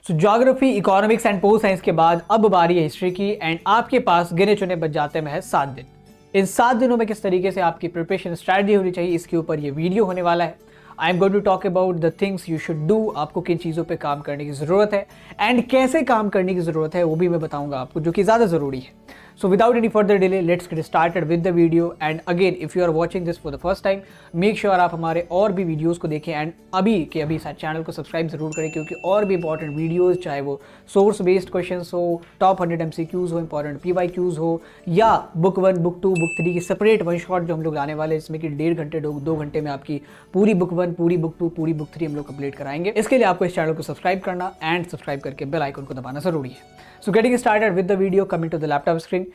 So geography, economics and pol science के बाद अब बारी है हिस्ट्री की एंड आपके पास गिने चुने बच जाते हैं महज 7 दिन। इन 7 दिनों में किस तरीके से आपकी प्रिपरेशन स्ट्रैटेजी होनी चाहिए, इसके ऊपर ये वीडियो होने वाला है। I am going to talk about the things you should do, आपको किन चीज़ों पे काम करने की ज़रूरत है एंड कैसे काम करने की ज़रूरत है वो भी मैं बताऊंगा आपको, जो कि ज़्यादा ज़रूरी है। So without any further delay, let's get started with the video. And again, if you are watching this for the first time, make sure आप हमारे और भी वीडियोस को देखें एंड अभी के अभी चैनल को सब्सक्राइब जरूर करें, क्योंकि और भी इंपॉर्टेंट वीडियोस, चाहे वो सोर्स बेस्ड क्वेश्चंस हो, टॉप 100 MCQs हो, इंपॉर्टेंट PYQs हो, या बुक 1, बुक 2, बुक 3 की सेपरेट वन शॉट जो हम लोग लाने वाले हैं, जिसमें कि 1.5 घंटे 2 घंटे में आपकी पूरी बुक 1, पूरी बुक 2, पूरी बुक 3 हम लोग कंप्लीट कराएंगे। इसके लिए आपको इस चैनल को सब्सक्राइब करना एंड सब्सक्राइब करके बेल आइकन को दबाना जरूरी है। So getting started with the video, coming to the laptop screen.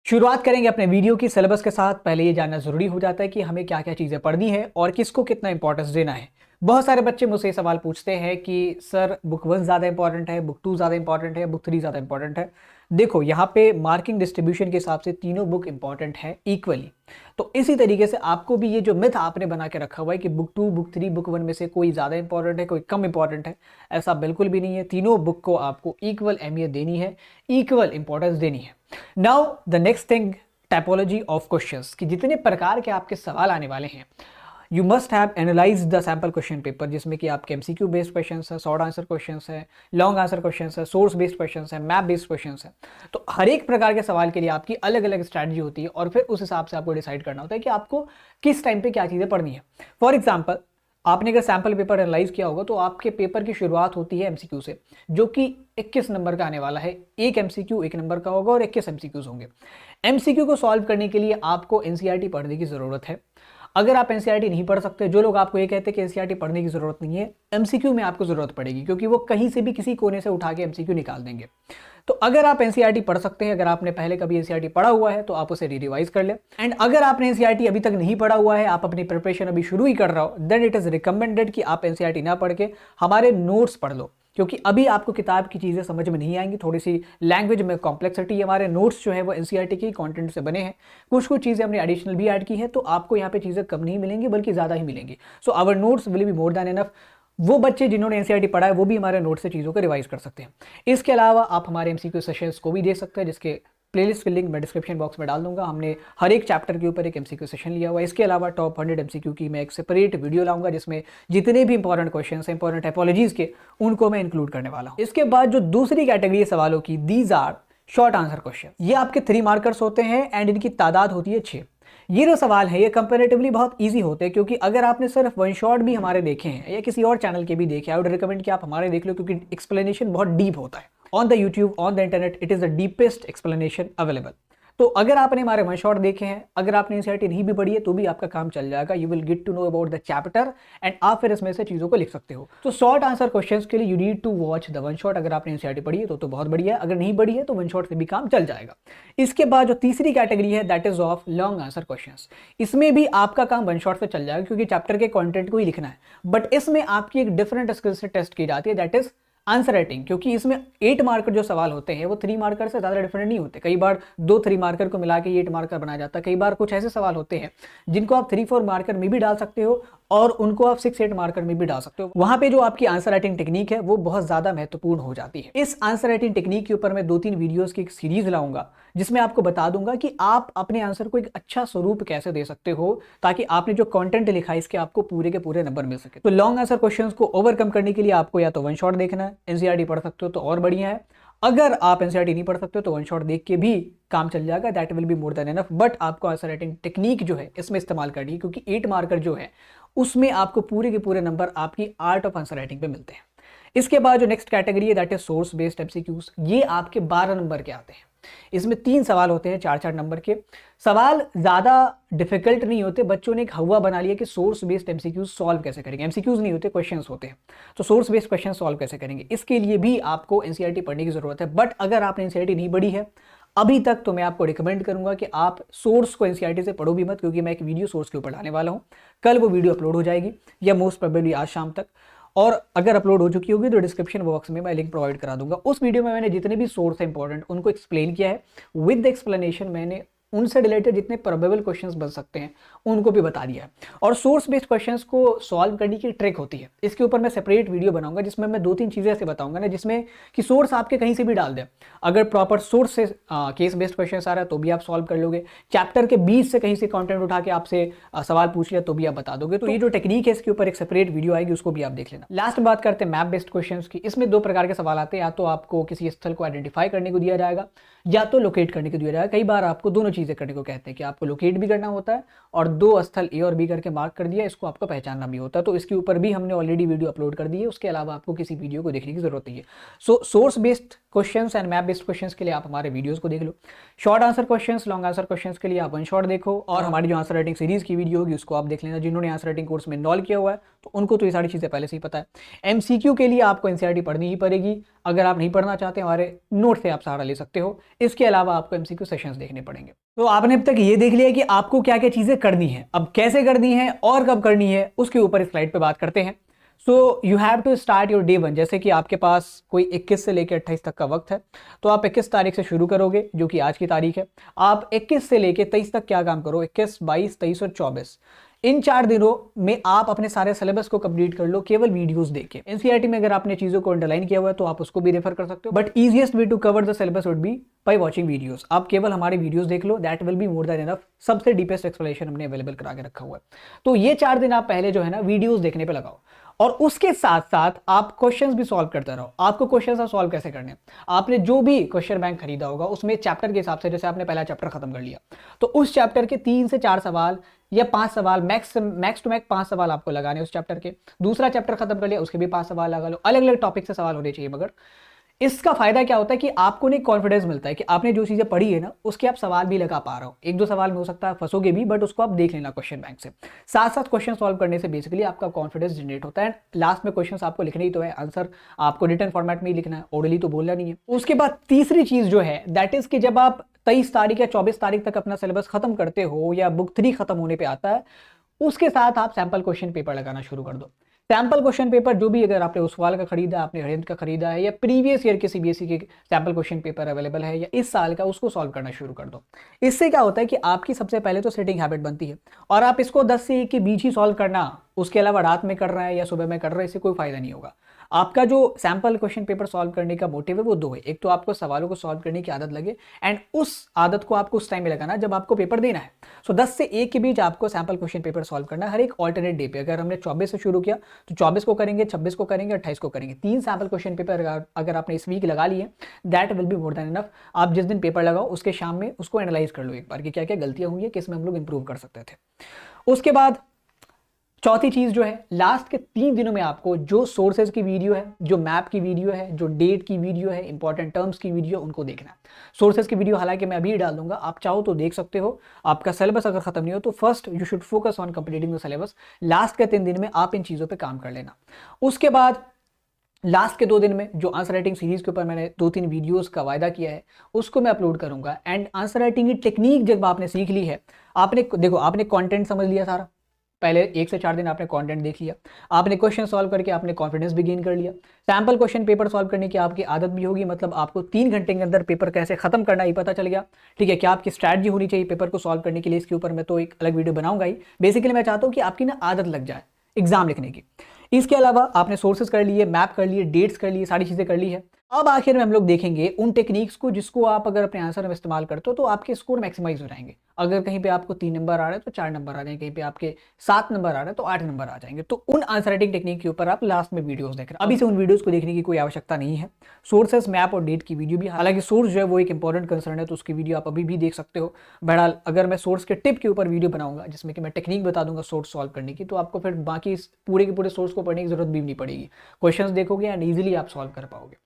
शुरुआत करेंगे अपने वीडियो की सिलेबस के साथ। पहले ये जानना जरूरी हो जाता है कि हमें क्या क्या चीज़ें पढ़नी है और किसको कितना इंपॉर्टेंस देना है। बहुत सारे बच्चे मुझसे सवाल पूछते हैं कि सर बुक 1 ज़्यादा इंपॉर्टेंट है, बुक 2 ज़्यादा इंपॉर्टेंट है, बुक 3 ज़्यादा इंपॉर्टेंट है। देखो, यहाँ पे मार्किंग डिस्ट्रीब्यूशन के हिसाब से तीनों बुक इंपॉर्टेंट है इक्वली। तो इसी तरीके से आपको भी ये जो मिथ आपने बना के रखा हुआ है कि बुक 2, बुक 3, बुक 1 में से कोई ज़्यादा इंपॉर्टेंट है, कोई कम इंपॉर्टेंट है, ऐसा बिल्कुल भी नहीं है। तीनों बुक को आपको इक्वल अहमियत देनी है, इक्वल इंपॉर्टेंस देनी है। Now the next thing, typology of questions, कि जितने प्रकार के आपके सवाल आने वाले हैं, you must have analyse the sample question paper, जिसमें कि आपके MCQ बेस्ड क्वेश्चंस है, शॉर्ट आंसर क्वेश्चंस है, लॉन्ग आंसर क्वेश्चंस है, सोर्स बेस्ड क्वेश्चंस है, मैप बेस्ड क्वेश्चंस है। तो हर एक प्रकार के सवाल के लिए आपकी अलग अलग स्ट्रैटेजी होती है और फिर उस हिसाब से आपको डिसाइड करना होता है कि आपको किस टाइम पे क्या चीज़ें पढ़नी है। फॉर एग्जाम्पल, आपने अगर सैम्पल पेपर एनालाइज किया होगा तो आपके पेपर की शुरुआत होती है MCQ से, जो कि 21 नंबर का आने वाला है। एक MCQ 1 नंबर का होगा और 21 MCQs होंगे। MCQ को सॉल्व करने के लिए आपको NCERT पढ़ने की ज़रूरत है। अगर आप NCERT नहीं पढ़ सकते, जो लोग आपको ये कहते हैं कि NCERT पढ़ने की ज़रूरत नहीं है, MCQ में आपको ज़रूरत पड़ेगी, क्योंकि वो कहीं से भी किसी कोने से उठा के MCQ निकाल देंगे। तो अगर आप NCERT पढ़ सकते हैं, अगर आपने पहले कभी NCERT पढ़ा हुआ है तो आप उसे रिवाइज कर लें। एंड अगर आपने NCERT अभी तक नहीं पढ़ा हुआ है, आप अपनी प्रिपरेशन अभी शुरू ही कर रहा हो, देन इट इज़ रिकमेंडेड कि आप NCERT ना पढ़ के हमारे नोट्स पढ़ लो, क्योंकि अभी आपको किताब की चीज़ें समझ में नहीं आएंगी। थोड़ी सी लैंग्वेज में कॉम्प्लेक्सिटी है। हमारे नोट्स जो है वो NCERT के कंटेंट से बने हैं। कुछ चीज़ें हमने एडिशनल भी ऐड की है, तो आपको यहाँ पे चीज़ें कम नहीं मिलेंगी बल्कि ज़्यादा ही मिलेंगी। So our notes will be more than enough. वो बच्चे जिन्होंने NCERT पढ़ा है वो भी हमारे नोट से चीज़ों को रिवाइज कर सकते हैं। इसके अलावा आप हमारे MCQ सेशंस को भी देख सकते हैं, जिसके प्लेलिस्ट की लिंक मैं डिस्क्रिप्शन बॉक्स में डाल दूंगा। हमने हर एक चैप्टर के ऊपर एक MCQ सेशन लिया हुआ है। इसके अलावा टॉप 100 MCQ की मैं एक सेपरेट वीडियो लाऊंगा, जिसमें जितने भी इंपॉर्टेंट क्वेश्चन हैं, इंपॉर्टेंट टाइपोलॉजीज के, उनको मैं इंक्लूड करने वाला हूँ। इसके बाद जो दूसरी कैटेगरी है सवालों की, these are short answer question. ये आपके 3 मार्कर्स होते हैं एंड इनकी तादाद होती है 6। ये जो सवाल है ये कंपैरेटिवली बहुत इजी होते हैं, क्योंकि अगर आपने सिर्फ वन शॉट भी हमारे देखे हैं या किसी और चैनल के भी देखे, आई वुड रिकमेंड कि आप हमारे देख लो, क्योंकि एक्सप्लेनेशन बहुत डीप होता है। On the YouTube, on the internet, it is the deepest explanation available. तो अगर आपने हमारे वन शॉट देखे हैं, अगर आपने NCERT नहीं भी पढ़ी है, तो भी आपका काम चल जाएगा। You will get to know about the chapter and आप फिर इसमें से चीज़ों को लिख सकते हो। तो शॉर्ट आंसर क्वेश्चंस के लिए you need to watch the one shot. अगर आपने NCERT पढ़ी है तो बहुत बढ़िया है, अगर नहीं पढ़ी है तो वन शॉट से भी काम चल जाएगा। इसके बाद जो तीसरी कैटेगरी है, that is of long answer questions. इसमें भी आपका काम वन शॉट से चल जाएगा, क्योंकि चैप्टर के कॉन्टेंट को ही लिखना है। बट इसमें आपकी एक डिफरेंट स्किल से टेस्ट की जाती है, दैट इज आंसर राइटिंग। क्योंकि इसमें 8 मार्कर जो सवाल होते हैं वो 3 मार्कर से ज़्यादा डिफरेंट नहीं होते। कई बार 2 3 मार्कर को मिला के 8 मार्कर बनाया जाता है। कई बार कुछ ऐसे सवाल होते हैं जिनको आप 3 4 मार्कर में भी डाल सकते हो और उनको आप 6 8 मार्कर में भी डाल सकते हो। वहां पे जो आपकी आंसर राइटिंग टेक्निक है वो बहुत ज़्यादा महत्वपूर्ण हो जाती है। इस आंसर राइटिंग टेक्निक के ऊपर मैं 2-3 वीडियोज़ की एक सीरीज लाऊंगा, जिसमें आपको बता दूंगा कि आप अपने आंसर को एक अच्छा स्वरूप कैसे दे सकते हो, ताकि आपने जो कंटेंट लिखा है इसके आपको पूरे के पूरे नंबर मिल सके। तो लॉन्ग आंसर क्वेश्चंस को ओवरकम करने के लिए आपको या तो वन शॉट देखना है, NCERT पढ़ सकते हो तो और बढ़िया है। अगर आप NCERT नहीं पढ़ सकते हो तो वन शॉट देख के भी काम चल जाएगा, that will be more than enough. But आपको आंसर राइटिंग टेक्निक जो है इसमें इस्तेमाल करनी है, क्योंकि 8 मार्कर जो है उसमें आपको पूरे के पूरे नंबर आपकी आर्ट ऑफ आंसर राइटिंग पे मिलते हैं। इसके बाद जो नेक्स्ट कैटेगरी है, that is source based MCQs। ये आपके 12 नंबर के आते हैं। इसमें 3 सवाल होते हैं 4-4 नंबर के। सवाल ज़्यादा डिफिकल्ट नहीं होते। बच्चों ने एक हवा बना लिया कि सोर्स बेस्ड MCQs सॉल्व कैसे करेंगे। MCQs नहीं होते, क्वेश्चंस होते हैं। तो सोर्स बेस्ड क्वेश्चन सॉल्व कैसे करेंगे, इसके लिए भी आपको NCERT पढ़ने की ज़रूरत है। बट अगर आपने NCERT नहीं पढ़ी है अभी तक, तो मैं आपको रिकमेंड करूंगा कि आप सोर्स को NCERT से पढ़ो भी मत, क्योंकि मैं एक वीडियो सोर्स के ऊपर डालने वाला हूँ। कल वो वीडियो अपलोड हो जाएगी, या मोस्ट प्रोबेबली आज शाम तक। और अगर अपलोड हो चुकी होगी तो डिस्क्रिप्शन बॉक्स में मैं लिंक प्रोवाइड करा दूंगा। उस वीडियो में मैंने जितने भी सोर्स है इंपॉर्टेंट उनको एक्सप्लेन किया है। विद द एक्सप्लेनेशन मैंने उनसे रिलेटेड जितने प्रोबेबल क्वेश्चंस बन सकते हैं उनको भी बता दिया है। और सोर्स बेस्ड क्वेश्चंस को सॉल्व करने की ट्रिक होती है, इसके ऊपर मैं सेपरेट वीडियो बनाऊंगा जिसमें मैं 2-3 चीज़ें ऐसे बताऊंगा ना जिसमें कि सोर्स आपके कहीं से भी डाल दे, अगर प्रॉपर सोर्स से केस बेस्ड क्वेश्चन आ रहा है तो भी आप सॉल्व कर लोगे, चैप्टर के बीच से कहीं से कंटेंट उठा के आपसे सवाल पूछ लिया तो भी आप बता दोगे। तो ये जो टेक्निक है इसके ऊपर एक सेपरेट वीडियो आएगी, उसको भी आप देख लेना। लास्ट बात करते हैं मैप बेस्ड क्वेश्चन की। इसमें 2 प्रकार के सवाल आते हैं, या तो आपको किसी स्थल को आइडेंटिफाई करने को दिया जाएगा या तो लोकेट करने को दिया जाएगा। कई बार आपको दोनों चीजें करने को कहते हैं कि आपको लोकेट भी करना होता है और 2 स्थल ए और बी करके मार्क कर दिया, इसको आपको पहचानना भी होता है। तो इसके ऊपर भी हमने ऑलरेडी वीडियो अपलोड कर दी है, उसके अलावा आपको किसी वीडियो को देखने की जरूरत नहीं है। So source based questions and map based questions के लिए आप हमारे वीडियोस को देख लो। Short answer questions, long answer questions के लिए आप वन शॉट देखो, और हमारी जो आंसर राइटिंग सीरीज की वीडियो होगी उसको आप देख लेना। जिन्होंने आंसर राइटिंग कोर्स में इनरोल किया हुआ है तो उनको तो ये सारी चीजें पहले से ही पता है। एमसीक्यू के लिए आपको एनसीईआरटी पढ़नी ही पड़ेगी, अगर आप नहीं पढ़ना चाहते हमारे नोट से आप सहारा ले सकते हो। इसके अलावा आपको एमसीक्यू सेशंस देखने पड़ेंगे। तो आपने अब तक ये देख लिया कि आपको क्या क्या चीजें करनी है, अब कैसे करनी है और कब करनी है उसके ऊपर इस स्लाइड पे बात करते हैं। So you have to start your day 1। जैसे कि आपके पास कोई 21 से लेकर 28 तक का वक्त है, तो आप 21 तारीख से शुरू करोगे जो कि आज की तारीख है। आप 21 से लेकर 23 तक क्या काम करो, 21, 22, 23 और 24, इन 4 दिनों में आप अपने सारे सिलेबस को कंप्लीट कर लो केवल वीडियोस देख के। एनसीईआरटी में अगर आपने चीजों को अंडरलाइन किया हुआ है तो आप उसको भी रेफर कर सकते हो, but easiest way to cover the syllabus would be by watching videos. आप केवल हमारे वीडियोस देख लो, that will be more than enough. सबसे डीपेस्ट एक्सप्लेनेशन हमने अवेलेबल करा के रखा हुआ है। तो ये 4 दिन आप पहले जो है ना वीडियोस देखने पे लगाओ, और उसके साथ साथ आप क्वेश्चंस भी सॉल्व करते रहो। आपको क्वेश्चंस आप सॉल्व कैसे करने हैं, आपने जो भी क्वेश्चन बैंक खरीदा होगा उसमें चैप्टर के हिसाब से, जैसे आपने पहला चैप्टर खत्म कर लिया तो उस चैप्टर के 3 से 4 सवाल या 5 सवाल, मैक्स टू मैक्स 5 सवाल आपको लगाने उस चैप्टर के। दूसरा चैप्टर खत्म कर लिया उसके भी 5 सवाल लगा लो, अलग अलग टॉपिक से सवाल होने चाहिए। मगर इसका फायदा क्या होता है कि आपको नहीं कॉन्फिडेंस मिलता है कि आपने जो चीजें पढ़ी है ना उसके आप सवाल भी लगा पा रहे हो। 1-2 सवाल में हो सकता है फंसोगे भी, बट उसको आप देख लेना क्वेश्चन बैंक से। साथ साथ क्वेश्चन सॉल्व करने से बेसिकली आपका कॉन्फिडेंस जनरेट होता है। लास्ट में क्वेश्चन आपको लिखने ही तो है, आंसर आपको रिटन फॉर्मेट में ही लिखना है, ओरली तो बोलना नहीं है। उसके बाद तीसरी चीज जो है दैट इज कि जब आप 23 तारीख या 24 तारीख तक अपना सिलेबस खत्म करते हो या बुक 3 खत्म होने पर आता है, उसके साथ आप सैंपल क्वेश्चन पेपर लगाना शुरू कर दो। सैंपल क्वेश्चन पेपर जो भी, अगर आपने उस साल का खरीदा, आपने हरियाणा का खरीदा है या प्रीवियस ईयर के सीबीएसई के सैंपल क्वेश्चन पेपर अवेलेबल है या इस साल का, उसको सॉल्व करना शुरू कर दो। इससे क्या होता है कि आपकी सबसे पहले तो सेटिंग हैबिट बनती है, और आप इसको 10 से 1 के बीच ही सॉल्व करना, उसके अलावा रात में कर रहा है या सुबह में कर रहा है, इससे कोई फायदा नहीं होगा। आपका जो सैंपल क्वेश्चन पेपर सॉल्व करने का मोटिव है वो 2 है। एक तो आपको सवालों को सॉल्व करने की आदत लगे, एंड उस आदत को आपको उस टाइम में लगाना जब आपको पेपर देना है। सो 10 से 1 के बीच आपको सैंपल क्वेश्चन पेपर सॉल्व करना है हर एक ऑल्टरनेट डे पे। अगर हमने 24 से शुरू किया तो 24 को करेंगे, 26 को करेंगे, 28 को करेंगे। 3 सैंपल क्वेश्चन पेपर अगर आपने इस वीक लगा लिए, that will be more than enough. आप जिस दिन पेपर लगाओ उसके शाम में उसको एनालाइज कर लो एक बार कि क्या क्या गलतियां हुई है, किस में हम लोग इंप्रूव कर सकते थे। उसके बाद चौथी चीज जो है, लास्ट के 3 दिनों में आपको जो सोर्सेज की वीडियो है, जो मैप की वीडियो है, जो डेट की वीडियो है, इंपॉर्टेंट टर्म्स की वीडियो, उनको देखना है। सोर्सेज की वीडियो हालांकि मैं अभी डाल दूंगा, आप चाहो तो देख सकते हो। आपका सिलेबस अगर खत्म नहीं हो तो first you should focus on completing the syllabus. Last के 3 दिन में आप इन चीजों पर काम कर लेना। उसके बाद लास्ट के 2 दिन में जो आंसर राइटिंग सीरीज के ऊपर मैंने 2-3 वीडियोस का वायदा किया है उसको मैं अपलोड करूंगा। एंड आंसर राइटिंग की टेक्निक जब आपने सीख ली है, आपने देखो आपने कंटेंट समझ लिया सारा, पहले 1 से 4 दिन आपने कंटेंट देख लिया, आपने क्वेश्चन सॉल्व करके आपने कॉन्फिडेंस भी गेन कर लिया, सैंपल क्वेश्चन पेपर सॉल्व करने की आपकी आदत भी होगी, मतलब आपको 3 घंटे के अंदर पेपर कैसे खत्म करना ही पता चल गया। ठीक है, क्या आपकी स्ट्रैटेजी होनी चाहिए पेपर को सॉल्व करने के लिए, इसके ऊपर मैं तो एक अलग वीडियो बनाऊंगा ही। बेसिकली मैं चाहता हूँ कि आपकी ना आदत लग जाए एग्जाम लिखने की। इसके अलावा आपने सोर्सेज कर लिए, मैप कर लिए, डेट्स कर लिए, सारी चीजें कर ली है। अब आखिर में हम लोग देखेंगे उन टेक्निक्स को जिसको आप अगर अपने आंसर में इस्तेमाल करते हो तो आपके स्कोर मैक्सिमाइज हो जाएंगे। अगर कहीं पे आपको 3 नंबर आ रहे हैं तो 4 नंबर आ जाएंगे, कहीं पे आपके 7 नंबर आ रहे हैं तो 8 नंबर आ जाएंगे। तो उन आंसर राइटिंग टेक्निक के ऊपर आप लास्ट में वीडियोस देख रहे हैं। अभी से उन वीडियोस को देखने की कोई आवश्यकता नहीं है। सोर्सेस, मैप और डेट की वीडियो भी, हालांकि सोर्स जो है वो एक इंपॉर्टेंट कंसर्न है तो उसकी वीडियो आप अभी भी देख सकते हो। बहरहाल अगर मैं सोर्स के टिप के ऊपर वीडियो बनाऊंगा जिसमें कि मैं टेक्निक बता दूंगा सोर्स सॉल्व करने की, तो आपको फिर बाकी पूरे के पूरे सोर्स को पढ़ने की जरूरत भी नहीं पड़ेगी। क्वेश्चंस देखोगे एंड ईजिली आप सॉल्व कर पाओगे।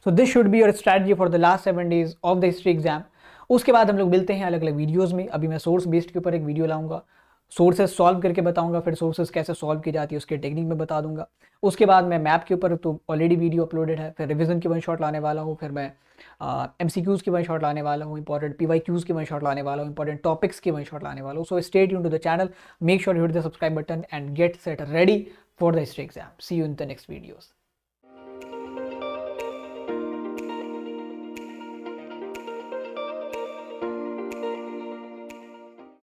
So this should be your strategy for the last 7 days of the history exam. उसके बाद हम लोग मिलते हैं अलग अलग वीडियोस में। अभी मैं सोर्स बेस्ड के ऊपर एक वीडियो लाऊंगा, सोर्सेज सॉल्व करके बताऊंगा, फिर सोर्सेज कैसे सॉल्व की जाती है उसके टेक्निक में बता दूंगा। उसके बाद मैं मैप के ऊपर तो ऑलरेडी वीडियो अपलोडेड है, फिर रिवीजन की 1 शॉट लाने वाला हूँ, फिर मैं MCQs की 1 शॉट लाने वाला हूँ, इंपॉर्टेंट PYQs की 1 शॉट लाने वाला हूँ, इंपॉर्टेंट टॉपिक्स की 1 शॉट लाने वाला हूँ। So stay tuned to the channel, make sure you hit the subscribe button and get set ready for the history exam. See you in the next videos.